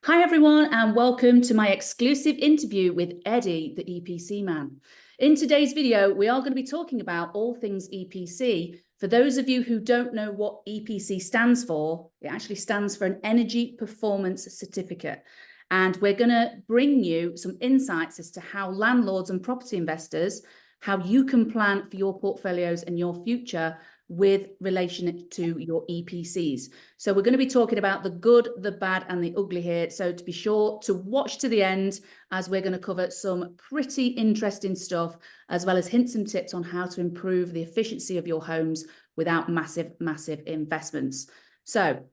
Hi everyone, and welcome to my exclusive interview with Eddie, the EPC man. In today's video, we are going to be talking about all things EPC. For those of you who don't know what EPC stands for, it actually stands for an Energy Performance Certificate. And we're going to bring you some insights as to how landlords and property investors, how you can plan for your portfolios and your future with relation to your EPCs. So we're going to be talking about the good, the bad, and the ugly here. So to be sure to watch to the end, as we're going to cover some pretty interesting stuff, as well as hints and tips on how to improve the efficiency of your homes without massive investments. So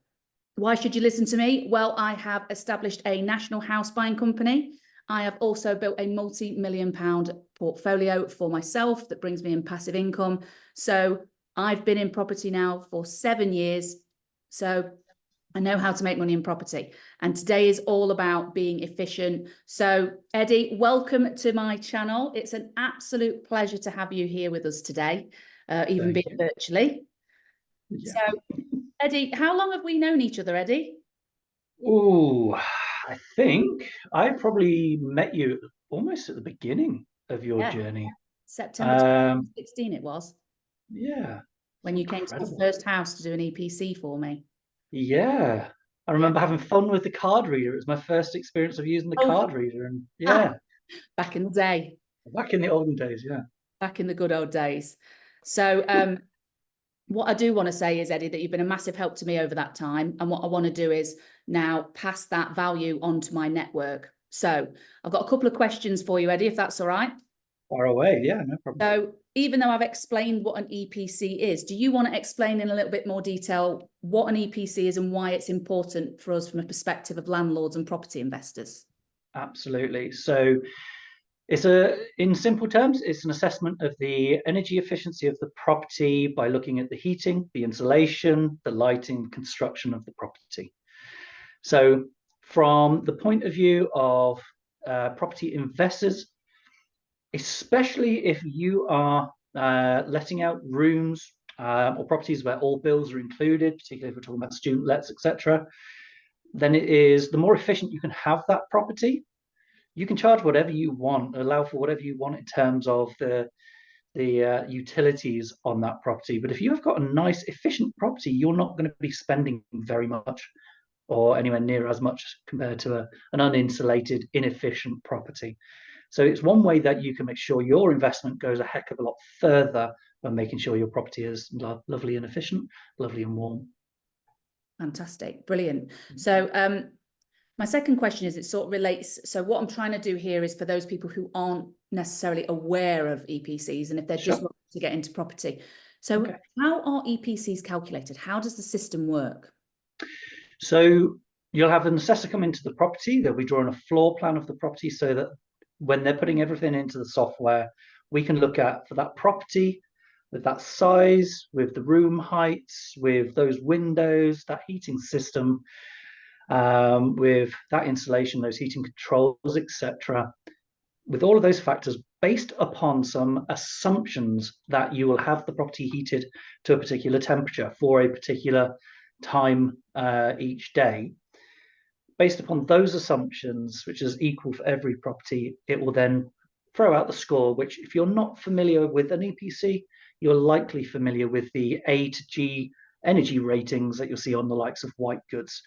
why should you listen to me? Well, I have established a national house buying company. I have also built a multi-million-pound portfolio for myself that brings me in passive income. So I've been in property now for 7 years, so I know how to make money in property. And today is all about being efficient. So Eddie, welcome to my channel. It's an absolute pleasure to have you here with us today, even being virtually. Yeah. So Eddie, how long have we known each other, Eddie? Oh, I think I probably met you almost at the beginning of your journey. September 2016 it was. Yeah. When you came to the first house to do an EPC for me. Yeah. I remember having fun with the card reader. It was my first experience of using the card reader. And yeah. Back in the day. Back in the olden days, yeah. Back in the good old days. So what I do want to say is, Eddie, that you've been a massive help to me over that time. And what I want to do is now pass that value onto my network. So I've got a couple of questions for you, Eddie, if that's all right. Far away, yeah, no problem. So even though I've explained what an EPC is, do you want to explain in a little bit more detail what an EPC is and why it's important for us from a perspective of landlords and property investors? Absolutely. So in simple terms, it's an assessment of the energy efficiency of the property by looking at the heating, the insulation, the lighting, construction of the property. So from the point of view of property investors, especially if you are letting out rooms or properties where all bills are included, particularly if we're talking about student lets, etc., then it is the more efficient you can have that property. You can charge whatever you want, allow for whatever you want in terms of the utilities on that property. But if you have got a nice, efficient property, you're not going to be spending very much or anywhere near as much compared to an uninsulated, inefficient property. So it's one way that you can make sure your investment goes a heck of a lot further by making sure your property is lovely and efficient, lovely and warm. Fantastic, brilliant. So my second question is, it sort of relates. So what I'm trying to do here is for those people who aren't necessarily aware of EPCs and if they're just looking to get into property. So how are EPCs calculated? How does the system work? So you'll have an assessor come into the property. They'll be drawing a floor plan of the property so that when they're putting everything into the software, we can look at for that property with that size, with the room heights, with those windows, that heating system, with that insulation, those heating controls, etc. With all of those factors based upon some assumptions that you will have the property heated to a particular temperature for a particular time each day. Based upon those assumptions, which is equal for every property, it will then throw out the score, which if you're not familiar with an EPC, you're likely familiar with the A to G energy ratings that you'll see on the likes of white goods.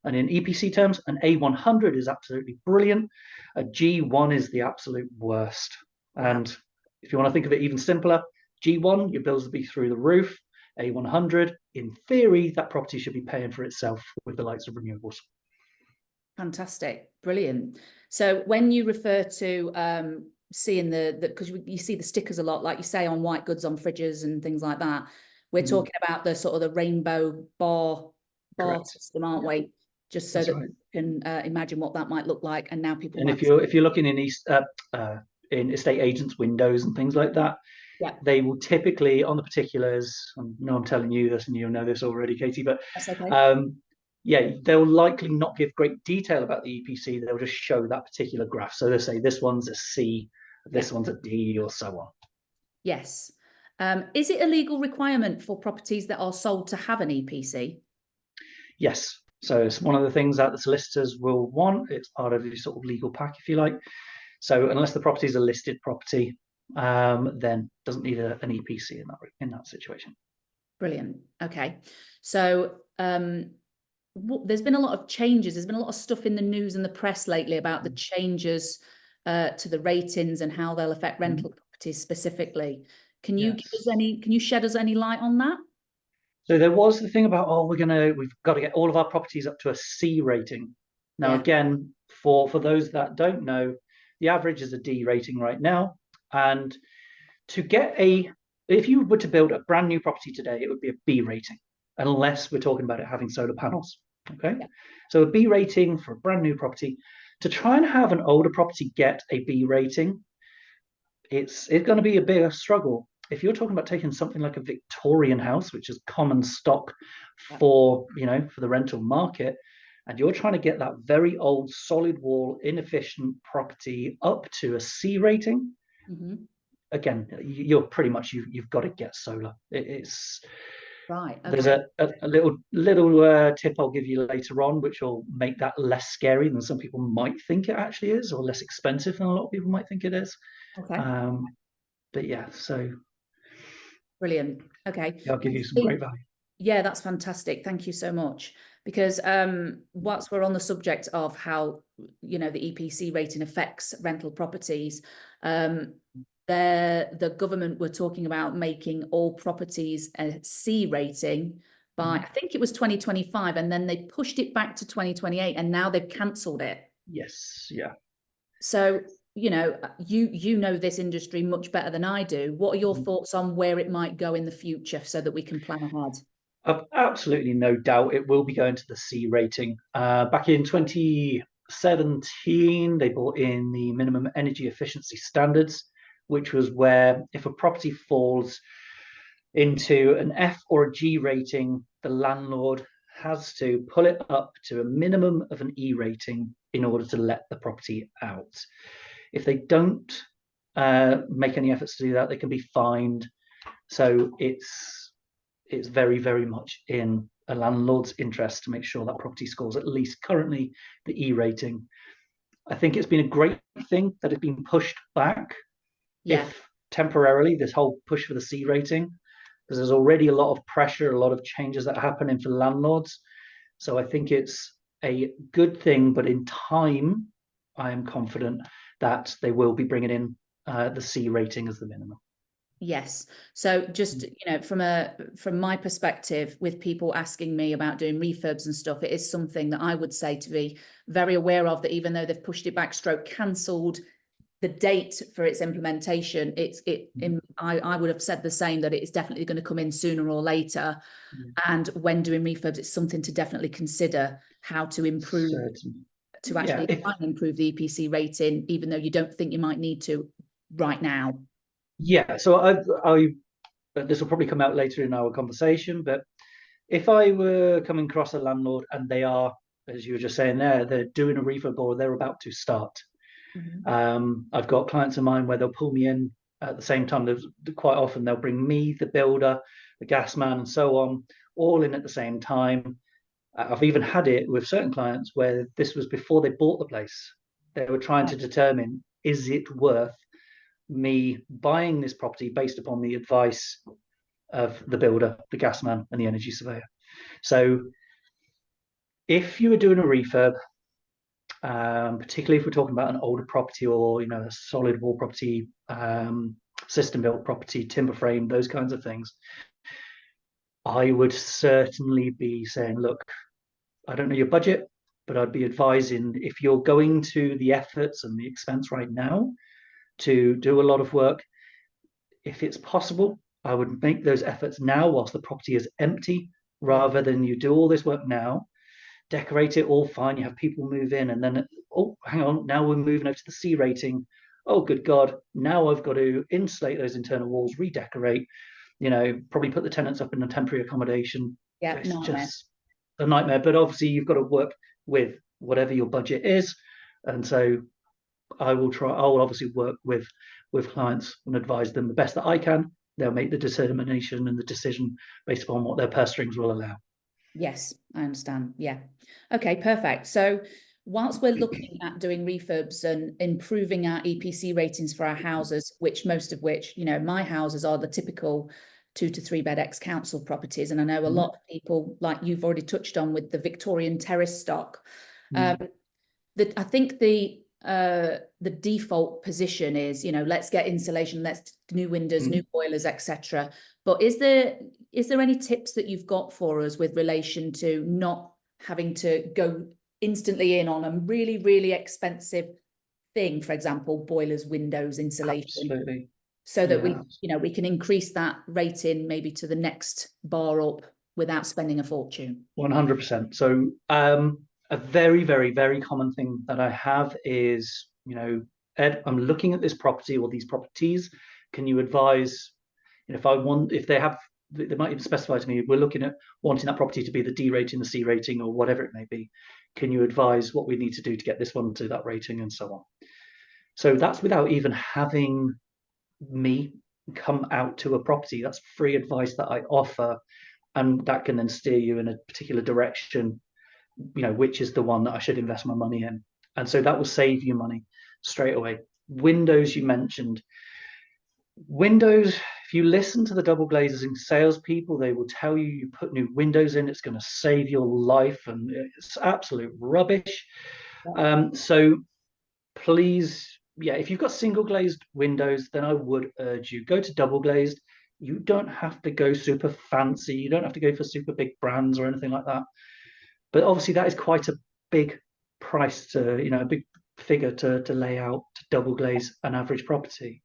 And in EPC terms, an A100 is absolutely brilliant. A G1 is the absolute worst. And if you want to think of it even simpler, G1, your bills will be through the roof. A100, in theory, that property should be paying for itself with the likes of renewables. Fantastic, brilliant. So when you refer to seeing because you see the stickers a lot, like you say, on white goods on fridges and things like that, we're talking about the sort of the rainbow bar system, aren't we? Just so that you can imagine what that might look like. And now people. And if you're looking in in estate agents' windows and things like that, they will typically on the particulars. I know I'm telling you this, and you'll know this already, Katie, but that's okay. Yeah, they'll likely not give great detail about the EPC. They'll just show that particular graph. So they'll say this one's a C, this one's a D, or so on. Yes. Is it a legal requirement for properties that are sold to have an EPC? Yes. So it's one of the things that the solicitors will want. It's part of the sort of legal pack, if you like. So unless the property is a listed property, then doesn't need an EPC in that situation. Brilliant. Okay. So there's been a lot of changes. There's been a lot of stuff in the news and the press lately about the changes to the ratings and how they'll affect rental properties specifically. Can you give us can you shed us any light on that? So there was the thing about, we've got to get all of our properties up to a C rating. Now, again, for those that don't know, the average is a D rating right now. And to get if you were to build a brand new property today, it would be a B rating, unless we're talking about it having solar panels. Okay. Yeah. So a B rating for a brand new property. To try and have an older property get a B rating, it's going to be a bigger struggle. If you're talking about taking something like a Victorian house, which is common stock for the rental market, and you're trying to get that very old, solid wall, inefficient property up to a C rating, again, you're pretty much you've got to get solar. It's right. Okay. There's a little tip I'll give you later on, which will make that less scary than some people might think it actually is, or less expensive than a lot of people might think it is. Okay. But yeah, so brilliant. Okay. I'll give you some great value. Yeah, that's fantastic. Thank you so much. Because whilst we're on the subject of how the EPC rating affects rental properties, the government were talking about making all properties a C rating by I think it was 2025, and then they pushed it back to 2028, and now they've cancelled it. Yes, yeah. So you know this industry much better than I do. What are your thoughts on where it might go in the future so that we can plan ahead? I've absolutely no doubt it will be going to the C rating. Back in 2017, they brought in the minimum energy efficiency standards, which was where if a property falls into an F or a G rating, the landlord has to pull it up to a minimum of an E rating in order to let the property out. If they don't make any efforts to do that, they can be fined. So it's very, very much in a landlord's interest to make sure that property scores at least currently the E rating. I think it's been a great thing that it's been pushed back, if temporarily, this whole push for the C rating, because there's already a lot of pressure, a lot of changes that are happening for landlords. So I think it's a good thing, but in time, I am confident that they will be bringing in the C rating as the minimum. Yes. So just, from my perspective, with people asking me about doing refurbs and stuff, it is something that I would say to be very aware of, that even though they've pushed it back, cancelled the date for its implementation, I would have said the same, that it is definitely going to come in sooner or later. And when doing refurbs, it's something to definitely consider how to improve, to actually try and improve the EPC rating, even though you don't think you might need to right now. Yeah, so this will probably come out later in our conversation, but if I were coming across a landlord and they are, as you were just saying there, they're doing a refurb or they're about to start. I've got clients of mine where they'll pull me in at the same time. Quite often they'll bring me, the builder, the gas man, and so on, all in at the same time. I've even had it with certain clients where this was before they bought the place. They were trying to determine, is it worth me buying this property based upon the advice of the builder, the gas man, and the energy surveyor. So if you were doing a refurb, particularly if we're talking about an older property or a solid wall property, system built property, timber frame, those kinds of things, I would certainly be saying, look, I don't know your budget, but I'd be advising, if you're going to the efforts and the expense right now to do a lot of work, if it's possible, I would make those efforts now whilst the property is empty, rather than you do all this work now, decorate it all fine, you have people move in, and then, oh, hang on, now we're moving over to the C rating. Oh, good God, now I've got to insulate those internal walls, redecorate, probably put the tenants up in a temporary accommodation. Yeah, it's just a nightmare. But obviously you've got to work with whatever your budget is. And so I will obviously work with clients and advise them the best that I can. They'll make the determination and the decision based upon what their purse strings will allow. Yes, I understand. Yeah. Okay, perfect. So whilst we're looking at doing refurbs and improving our EPC ratings for our houses, most of which, my houses are the typical 2 to 3 bed ex-council properties. And I know a lot of people, like you've already touched on with the Victorian terrace stock, I think the default position is, let's get insulation, let's new windows, new boilers, etc. But is there any tips that you've got for us with relation to not having to go instantly in on a really, really expensive thing, for example, boilers, windows, insulation, Absolutely. so that we can increase that rating maybe to the next bar up without spending a fortune? 100%. So a very, very, very common thing that I have is, Ed, I'm looking at this property or these properties. Can you advise, if they might even specify to me, we're looking at wanting that property to be the D rating, the C rating, or whatever it may be. Can you advise what we need to do to get this one to that rating and so on? So that's without even having me come out to a property. That's free advice that I offer, and that can then steer you in a particular direction, which is the one that I should invest my money in. And so that will save you money straight away. Windows, you mentioned. Windows, if you listen to the double glazers and salespeople, they will tell you put new windows in, it's going to save your life, and it's absolute rubbish. So please, if you've got single glazed windows, then I would urge you go to double glazed. You don't have to go super fancy. You don't have to go for super big brands or anything like that. But obviously, that is quite a big price to, a big figure to lay out to double glaze an average property.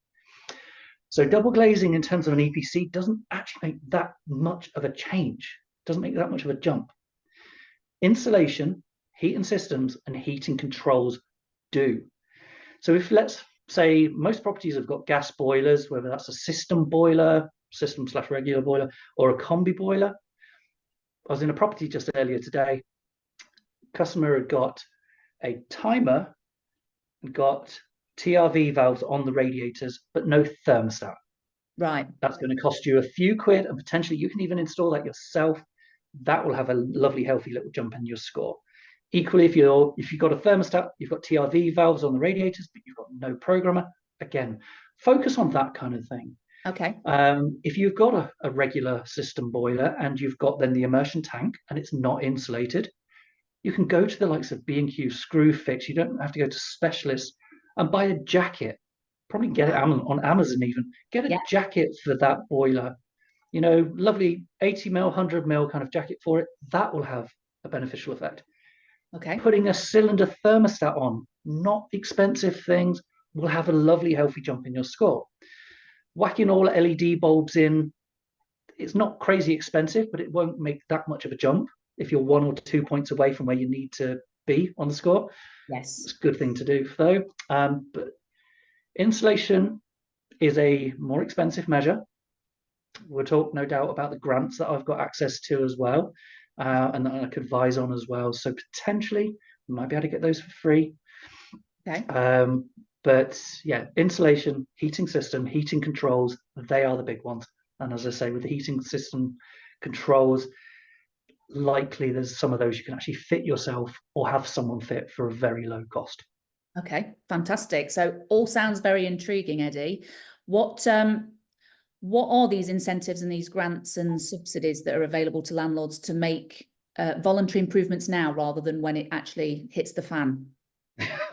So double glazing in terms of an EPC doesn't actually make that much of a change. Doesn't make that much of a jump. Insulation, heating systems, and heating controls do. So if, let's say, most properties have got gas boilers, whether that's a system boiler, system/regular boiler, or a combi boiler. I was in a property just earlier today. Customer had got a timer and got TRV valves on the radiators, but no thermostat. Right. That's going to cost you a few quid, and potentially you can even install that yourself. That will have a lovely, healthy little jump in your score. Equally, if you've got a thermostat, you've got TRV valves on the radiators, but you've got no programmer, again, focus on that kind of thing. Okay. If you've got a regular system boiler and you've got then the immersion tank and it's not insulated, you can go to the likes of B&Q Screwfix. You don't have to go to specialists and buy a jacket. Probably get it on Amazon even. Get a jacket for that boiler. Lovely 80 mil, 100 mil kind of jacket for it. That will have a beneficial effect. Okay. Putting a cylinder thermostat on, not expensive things, will have a lovely, healthy jump in your score. Whacking all LED bulbs in, it's not crazy expensive, but it won't make that much of a jump if you're 1 or 2 points away from where you need to be on the score. Yes. It's a good thing to do, though. But insulation is a more expensive measure. We'll talk, no doubt, about the grants that I've got access to as well, and that I could advise on as well. So potentially, we might be able to get those for free. Okay. But yeah, insulation, heating system, heating controls, they are the big ones. And as I say, with the heating system controls, likely there's some of those you can actually fit yourself or have someone fit for a very low cost. Okay, fantastic. So all sounds very intriguing, Eddie. What are these incentives and these grants and subsidies that are available to landlords to make voluntary improvements now rather than when it actually hits the fan?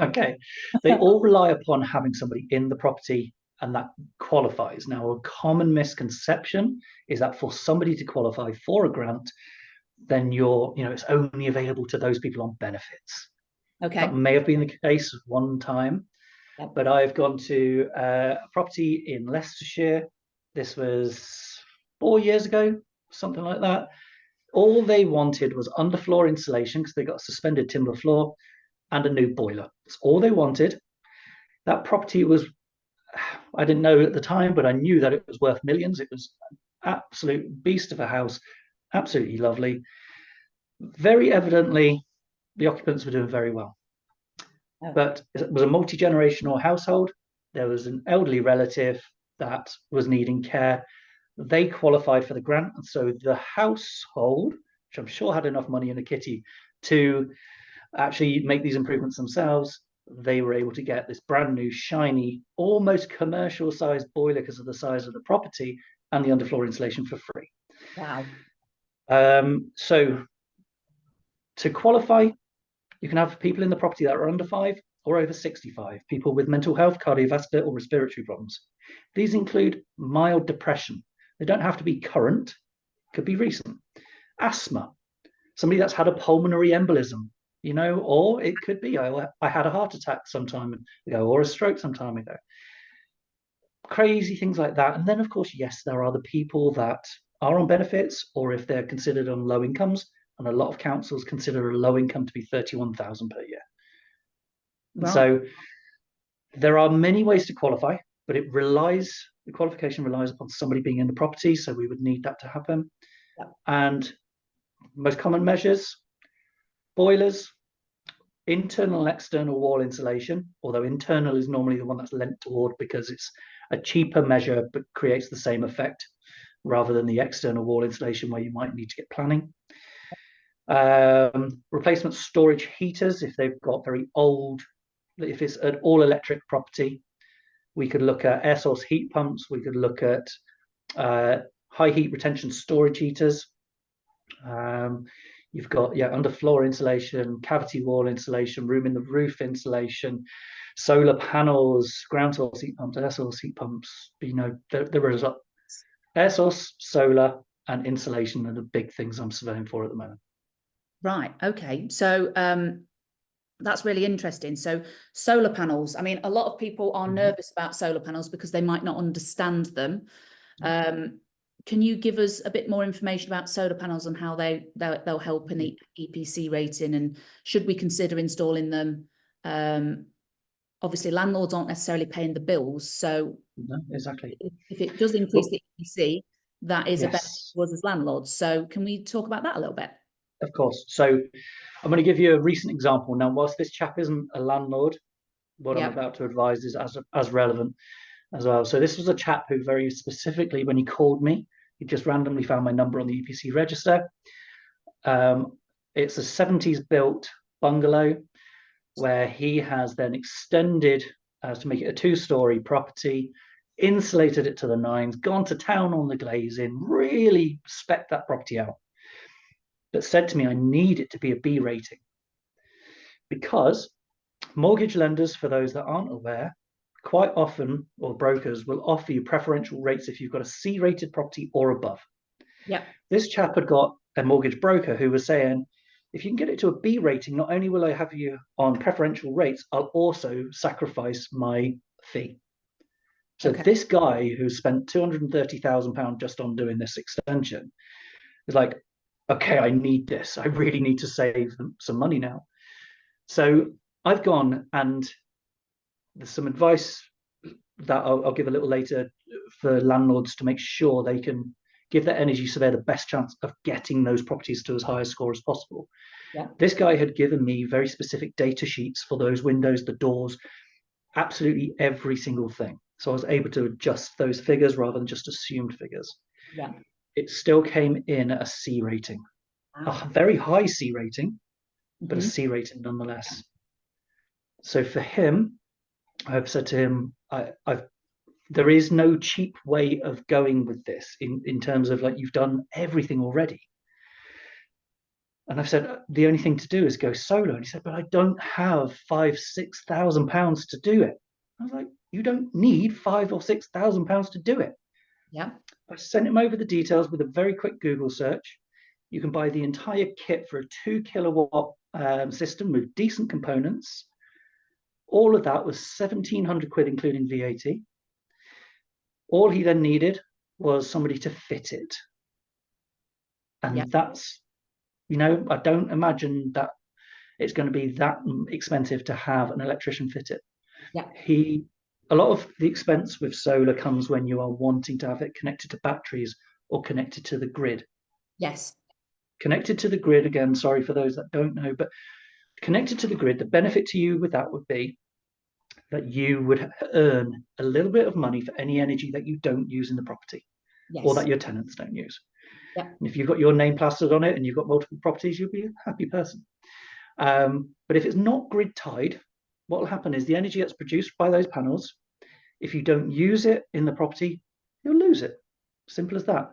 Okay, they all rely upon having somebody in the property, and that qualifies. Now, a common misconception is that for somebody to qualify for a grant, then it's only available to those people on benefits. Okay. That may have been the case one time, but I've gone to a property in Leicestershire. This was 4 years ago, something like that. All they wanted was underfloor insulation because they got a suspended timber floor and a new boiler. That's all they wanted. That property was, I didn't know at the time, but I knew that it was worth millions. It was an absolute beast of a house, absolutely lovely. Very evidently, the occupants were doing very well. But it was a multi-generational household. There was an elderly relative that was needing care. They qualified for the grant, and so the household which I'm sure had enough money in a kitty to actually make these improvements themselves, they were able to get this brand new, shiny, almost commercial sized boiler because of the size of the property and the underfloor insulation for free. Wow. So to qualify, you can have people in the property that are under 5 or over 65, people with mental health, cardiovascular, or respiratory problems. These include mild depression. They don't have to be current, could be recent. Asthma, somebody that's had a pulmonary embolism, or it could be, I had a heart attack some time ago or a stroke some time ago. Crazy things like that. And then, of course, yes, there are the people that are on benefits, or if they're considered on low incomes, and a lot of councils consider a low income to be 31,000 per year. Right. So there are many ways to qualify, but the qualification relies upon somebody being in the property. So we would need that to happen. Yep. And most common measures, boilers, internal and external wall insulation, although internal is normally the one that's lent toward because it's a cheaper measure, but creates the same effect rather than the external wall insulation where you might need to get planning. Replacement storage heaters, if they've got very old, if it's an all electric property, we could look at air source heat pumps. We could look at high heat retention storage heaters. You've got underfloor insulation, cavity wall insulation, room in the roof insulation, solar panels, ground source heat pumps, air source heat pumps. There is air source, solar, and insulation are the big things I'm surveying for at the moment. Right. Okay. So that's really interesting. So solar panels, I mean, a lot of people are nervous about solar panels because they might not understand them. Can you give us a bit more information about solar panels and how they'll help in the EPC rating, and should we consider installing them? Obviously, landlords aren't necessarily paying the bills, so exactly. If it does increase the EPC, that is a benefit Yes. to us as landlords. So can we talk about that a little bit? Of course. So I'm going to give you a recent example. Now, whilst this chap isn't a landlord, what I'm about to advise is as relevant as well. So this was a chap who very specifically, when he called me, he just randomly found my number on the EPC register. It's a 70s built bungalow where he has then extended to make it a 2-story property, insulated it to the nines, gone to town on the glazing, really spec'd that property out, but said to me, I need it to be a B rating because mortgage lenders, for those that aren't aware, quite often, or brokers, will offer you preferential rates if you've got a C-rated property or above. Yeah. This chap had got a mortgage broker who was saying, if you can get it to a B rating, not only will I have you on preferential rates, I'll also sacrifice my fee. So this guy who spent £230,000 just on doing this extension is like, okay, I need this. I really need to save some money now. So I've gone, and there's some advice that I'll give a little later for landlords to make sure they can give their energy surveyor the best chance of getting those properties to as high a score as possible. Yeah. This guy had given me very specific data sheets for those windows, the doors, absolutely every single thing. So I was able to adjust those figures rather than just assumed figures. Yeah. It still came in at a C rating, a very high C rating, but a C rating nonetheless. So for him, I've said to him, there is no cheap way of going with this in terms of, like, you've done everything already. And I've said, the only thing to do is go solar. And he said, but I don't have £5,000-6,000 to do it. I was like, you don't need £5,000 or £6,000 to do it. Yeah. I sent him over the details with a very quick Google search. You can buy the entire kit for a 2 kilowatt system with decent components. All of that was 1,700 quid, including VAT. All he then needed was somebody to fit it. And that's, I don't imagine that it's going to be that expensive to have an electrician fit it. Yeah. A lot of the expense with solar comes when you are wanting to have it connected to batteries or connected to the grid. Yes. Connected to the grid, again, sorry for those that don't know, but connected to the grid, the benefit to you with that would be that you would earn a little bit of money for any energy that you don't use in the property, or that your tenants don't use. Yeah. And if you've got your name plastered on it and you've got multiple properties, you'll be a happy person. But if it's not grid tied, what will happen is the energy that's produced by those panels, if you don't use it in the property, you'll lose it. Simple as that.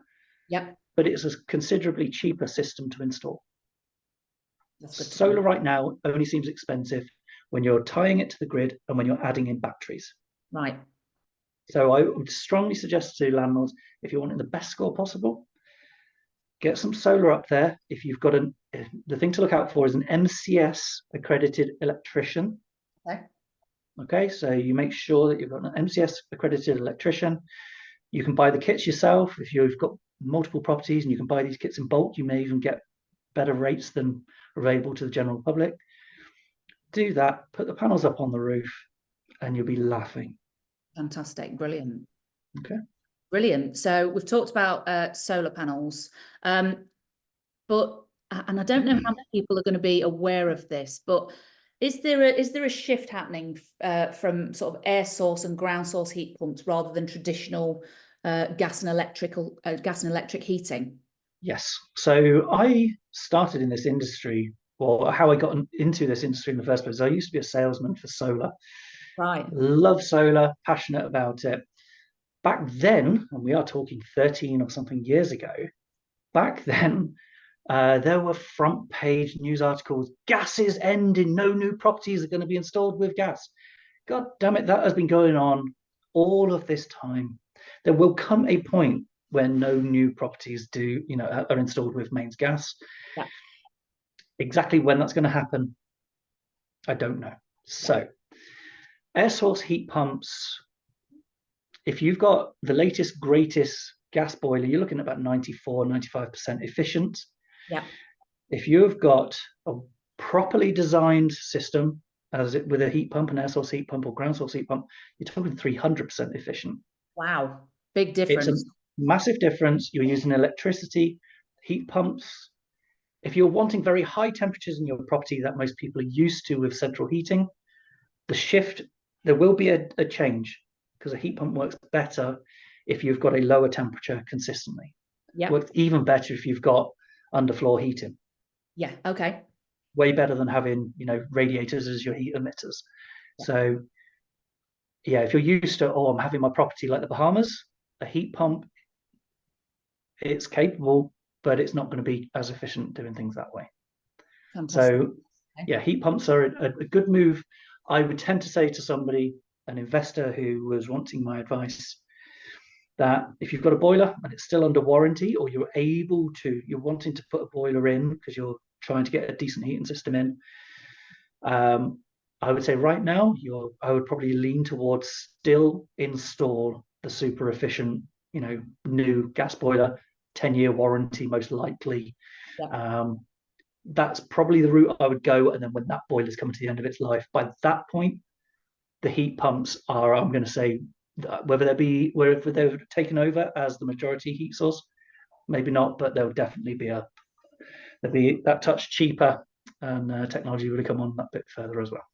Yeah. But it's a considerably cheaper system to install. That's good to Solar know. right now only seems expensive when you're tying it to the grid and when you're adding in batteries. Right. So I would strongly suggest to landlords, if you're wanting the best score possible, get some solar up there. If you've got the thing to look out for is an MCS accredited electrician. Okay. Okay, so you make sure that you've got an MCS accredited electrician. You can buy the kits yourself. If you've got multiple properties and you can buy these kits in bulk, you may even get better rates than available to the general public. Do that, put the panels up on the roof, and you'll be laughing. Fantastic. Brilliant. Okay. Brilliant. So we've talked about solar panels, but and I don't know how many people are going to be aware of this, but is there a shift happening from sort of air source and ground source heat pumps rather than traditional gas and electric heating? Yes. So I started in this industry, or how I got into this industry in the first place. I used to be a salesman for solar. Right. Love solar, passionate about it. Back then, and we are talking 13 or something years ago, back then, there were front page news articles, gas is ending, no new properties are going to be installed with gas. God damn it, that has been going on all of this time. There will come a point when no new properties are installed with mains gas. Yeah. Exactly when that's going to happen, I don't know. So, air source heat pumps, if you've got the latest, greatest gas boiler, you're looking at about 94, 95% efficient. Yeah. If you've got a properly designed system, with a heat pump, an air source heat pump or ground source heat pump, you're talking 300% efficient. Wow. Big It's a difference. massive difference. You're using electricity, heat pumps. If you're wanting very high temperatures in your property that most people are used to with central heating, there will be a change, because a heat pump works better if you've got a lower temperature consistently. Yeah. Works even better if you've got underfloor heating. Yeah. Okay. Way better than having, radiators as your heat emitters. Yeah. So yeah, if you're used to, I'm having my property like the Bahamas, a heat pump, it's capable, but it's not going to be as efficient doing things that way. Fantastic. So yeah, heat pumps are a good move. I would tend to say to somebody, an investor who was wanting my advice, that if you've got a boiler and it's still under warranty, or you're wanting to put a boiler in because you're trying to get a decent heating system in, I would say right now, I would probably lean towards still install the super efficient, new gas boiler, 10-year warranty, most likely. Yeah. That's probably the route I would go. And then when that boiler's coming to the end of its life, by that point, the heat pumps are, I'm going to say, whether they're taken over as the majority heat source, maybe not, but there'll definitely be that touch cheaper, and technology would have come on that bit further as well.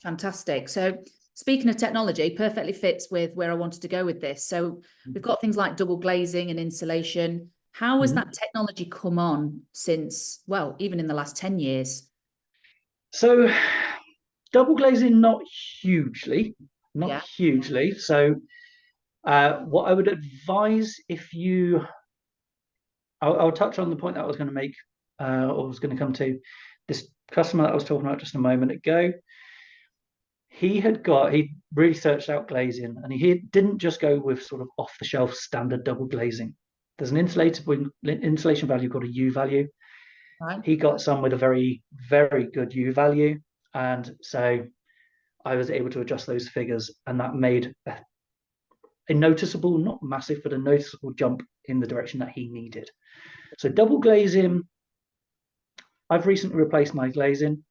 Fantastic. So speaking of technology, perfectly fits with where I wanted to go with this. So we've got things like double glazing and insulation. How has that technology come on since, well, even in the last 10 years? So double glazing, not hugely. So what I would advise, I'll touch on the point that I was going to make, or was going to come to this customer that I was talking about just a moment ago. He really searched out glazing, and he didn't just go with sort of off the shelf standard double glazing. There's an insulation value called a U value. Right. He got some with a very, very good U value. And so I was able to adjust those figures, and that made a noticeable, not massive, but a noticeable jump in the direction that he needed. So double glazing, I've recently replaced my glazing.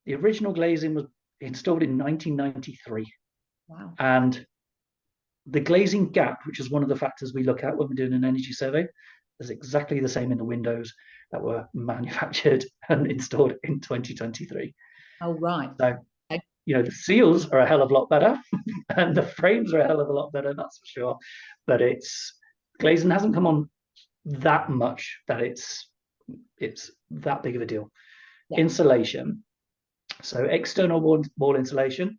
The original glazing was installed in 1993. Wow. And the glazing gap, which is one of the factors we look at when we're doing an energy survey, is exactly the same in the windows that were manufactured and installed in 2023. Oh, right. So, the seals are a hell of a lot better and the frames are a hell of a lot better, that's for sure. But glazing hasn't come on that much that it's that big of a deal. Yeah. Insulation. So external wall insulation,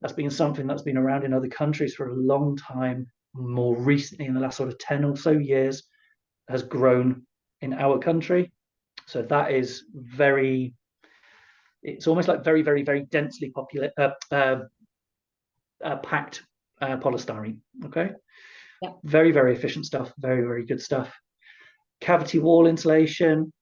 that's been something that's been around in other countries for a long time. More recently, in the last sort of 10 or so years, has grown in our country. So that is it's almost like very, very, very densely packed polystyrene. Okay. Yeah. Very, very efficient stuff. Very, very good stuff. Cavity wall insulation.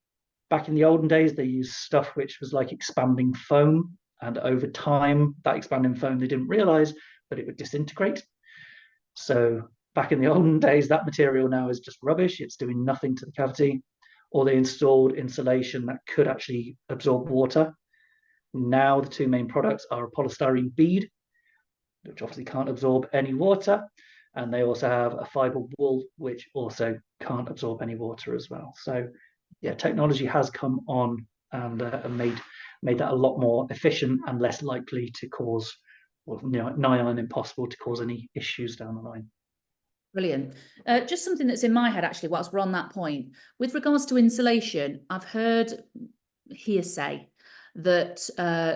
Back in the olden days, they used stuff which was like expanding foam. And over time, that expanding foam, they didn't realize that it would disintegrate. So back in the olden days, that material now is just rubbish. It's doing nothing to the cavity. Or they installed insulation that could actually absorb water. Now the two main products are a polystyrene bead, which obviously can't absorb any water, and they also have a fiber wool, which also can't absorb any water as well. So yeah, technology has come on and made that a lot more efficient and less likely to cause, well, nigh on impossible to cause any issues down the line. Brilliant. Just something that's in my head, actually, whilst we're on that point. With regards to insulation, I've heard hearsay that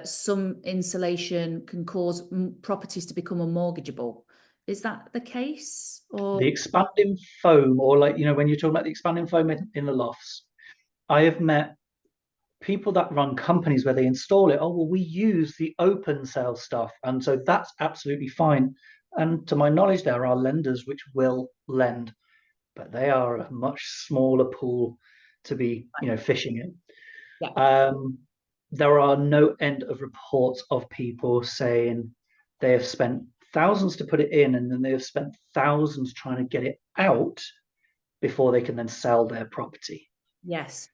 some insulation can cause properties to become unmortgageable. Is that the case? Or The expanding foam, or like, when you're talking about the expanding foam in the lofts, I have met people that run companies where they install it. Oh, well, we use the open cell stuff. And so that's absolutely fine. And to my knowledge, there are lenders which will lend, but they are a much smaller pool to be, fishing in. yeah. There are no end of reports of people saying they have spent thousands to put it in, and then they have spent thousands trying to get it out before they can then sell their property. Yes.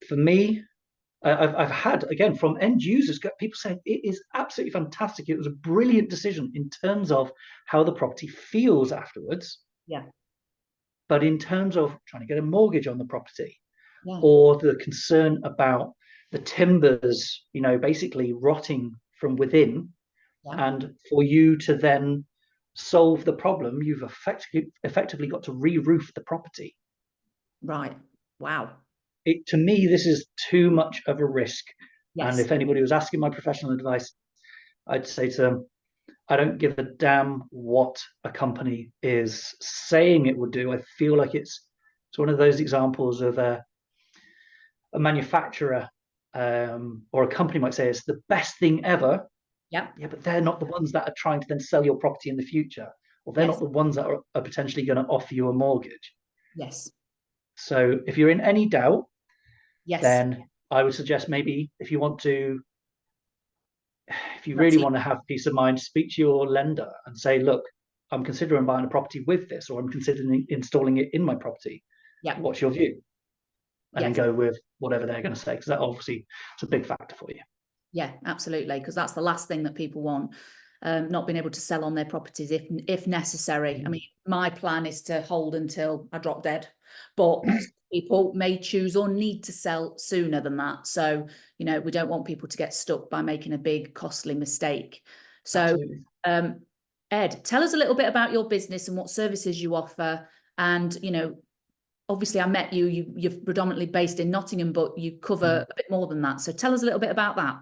For me, I've had, again, from end users, people saying it is absolutely fantastic. It was a brilliant decision in terms of how the property feels afterwards. Yeah. But in terms of trying to get a mortgage on the property, Yeah. or the concern about the timbers, basically rotting from within, Yeah. and for you to then solve the problem, you've effectively got to re-roof the property. Right. Wow. To me, this is too much of a risk. Yes. And if anybody was asking my professional advice, I'd say to them, I don't give a damn what a company is saying it would do. I feel like it's one of those examples of a manufacturer or a company might say it's the best thing ever. Yeah. Yeah, but they're not the ones that are trying to then sell your property in the future, or they're Yes. not the ones that are potentially going to offer you a mortgage. Yes. So if you're in any doubt, Yes. then I would suggest maybe if you really want to have peace of mind, speak to your lender and say, look, I'm considering buying a property with this, or I'm considering installing it in my property. Yeah. What's your view? And then Yes. go with whatever they're going to say, because that obviously is a big factor for you. Yeah, absolutely, because that's the last thing that people want, not being able to sell on their properties if necessary. I mean, my plan is to hold until I drop dead, but people may choose or need to sell sooner than that. So, we don't want people to get stuck by making a big costly mistake. So, Ed, tell us a little bit about your business and what services you offer. And, obviously I met you, you're predominantly based in Nottingham, but you cover a bit more than that. So tell us a little bit about that.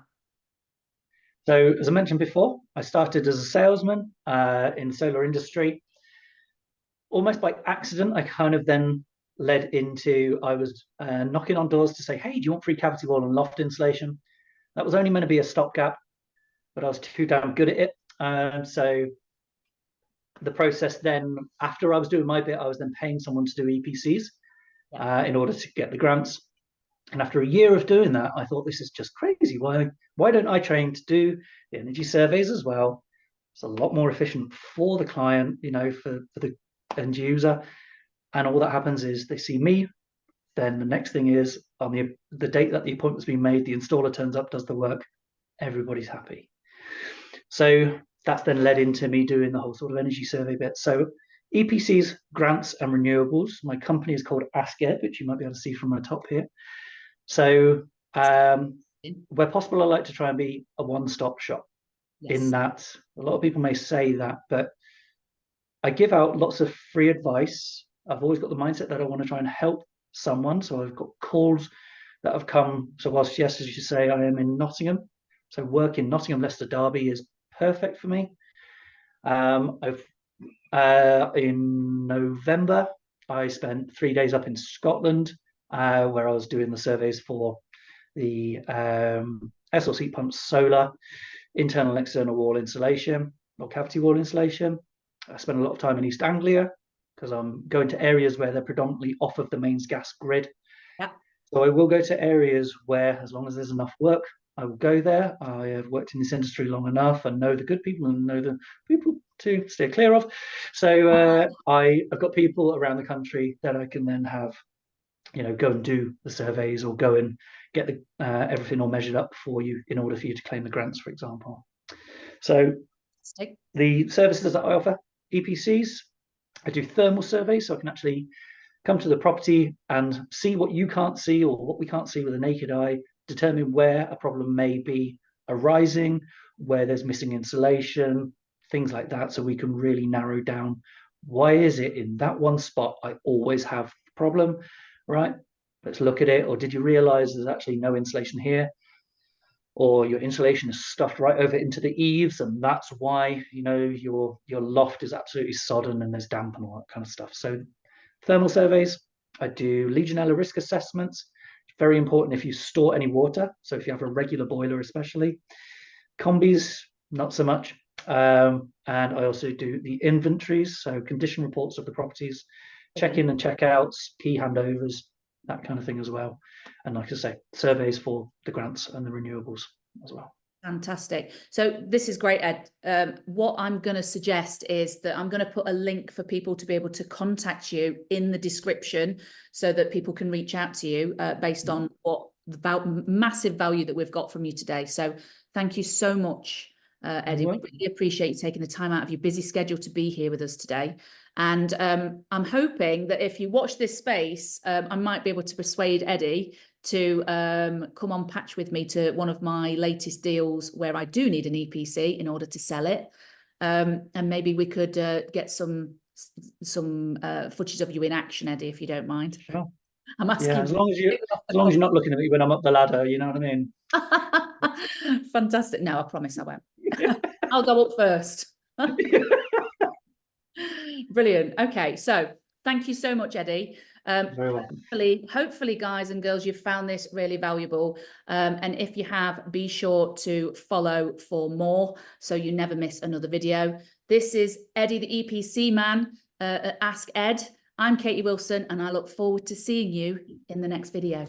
So as I mentioned before, I started as a salesman in the solar industry. Almost by accident, I kind of then led into, I was knocking on doors to say, hey, do you want free cavity wall and loft insulation? That was only meant to be a stopgap, but I was too damn good at it. So the process then, after I was doing my bit, I was then paying someone to do EPCs in order to get the grants. And after a year of doing that, I thought, this is just crazy. Why don't I train to do the energy surveys as well? It's a lot more efficient for the client, for the end user. And all that happens is they see me. Then the next thing is on the date that the appointment's been made, the installer turns up, does the work. Everybody's happy. So that's then led into me doing the whole sort of energy survey bit. So EPCs, grants and renewables. My company is called AskEd, which you might be able to see from my top here. So where possible, I like to try and be a one-stop shop. In that a lot of people may say that, but I give out lots of free advice I've always got the mindset that I want to try and help someone. So I've got calls that have come. So whilst, yes, as you say, I am in Nottingham, so work in Nottingham, Leicester, Derby is perfect for me. In November, I spent 3 days up in Scotland, where I was doing the surveys for the air source heat pump solar, internal and external wall insulation or cavity wall insulation. I spent a lot of time in East Anglia because I'm going to areas where they're predominantly off of the mains gas grid. Yeah. So I will go to areas where, as long as there's enough work, I will go there. I have worked in this industry long enough and know the good people and know the people to steer clear of. So I've got people around the country that I can then have, go and do the surveys or go and get the everything all measured up for you in order for you to claim the grants, for example. So the services that I offer, EPCs, I do thermal surveys, so I can actually come to the property and see what you can't see or what we can't see with the naked eye, determine where a problem may be arising, where there's missing insulation, things like that, so we can really narrow down why is it in that one spot I always have the problem, right? Let's look at it. Or did you realize there's actually no insulation here? Or your insulation is stuffed right over into the eaves, and that's why your loft is absolutely sodden and there's damp and all that kind of stuff. So thermal surveys, I do Legionella risk assessments. Very important if you store any water. So if you have a regular boiler, especially. Combis, not so much. And I also do the inventories, so condition reports of the properties, check-in and check-outs, key handovers, that kind of thing as well. And like I say, surveys for the grants and the renewables as well. Fantastic. So this is great, Ed. What I'm going to suggest is that I'm going to put a link for people to be able to contact you in the description so that people can reach out to you based on what the massive value that we've got from you today. So thank you so much, Eddie. We really appreciate you taking the time out of your busy schedule to be here with us today. And I'm hoping that if you watch this space, I might be able to persuade Eddie to come on patch with me to one of my latest deals where I do need an EPC in order to sell it. And maybe we could get some footage of you in action, Eddie, if you don't mind. Sure. I'm asking. Yeah, as long as you're not looking at me when I'm up the ladder, you know what I mean? Fantastic. No, I promise I won't. I'll go up first. Brilliant. Okay, so thank you so much, Eddie. Very welcome. Hopefully, guys and girls, you've found this really valuable. And if you have, be sure to follow for more so you never miss another video. This is Eddie, the EPC man at Ask Ed. I'm Katie Wilson, and I look forward to seeing you in the next video.